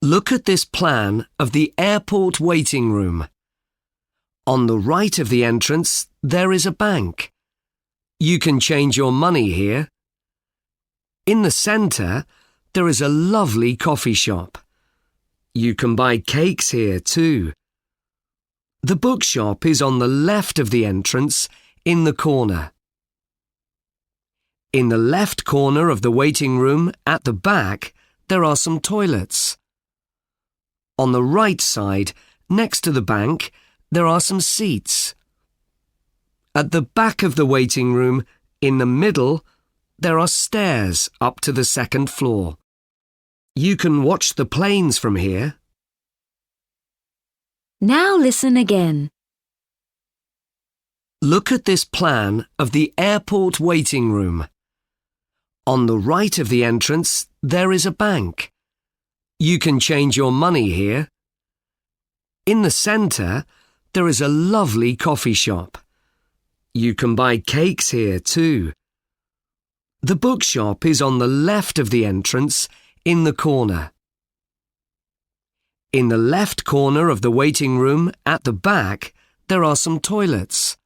Look at this plan of the airport waiting room. On the right of the entrance, there is a bank. You can change your money here. In the centre, there is a lovely coffee shop. You can buy cakes here too. The bookshop is on the left of the entrance in the corner. In the left corner of the waiting room at the back, there are some toilets. On the right side, next to the bank, there are some seats. At the back of the waiting room, in the middle, there are stairs up to the second floor. You can watch the planes from here. Now listen again. Look at this plan of the airport waiting room. On the right of the entrance, there is a bank. You can change your money here. In the centre, there is a lovely coffee shop. You can buy cakes here too. The bookshop is on the left of the entrance in the corner. In the left corner of the waiting room at the back, there are some toilets.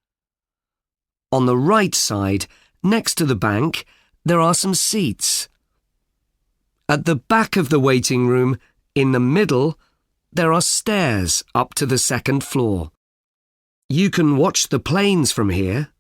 On the right side, next to the bank, there are some seats. At the back of the waiting room, in the middle, there are stairs up to the second floor. You can watch the planes from here.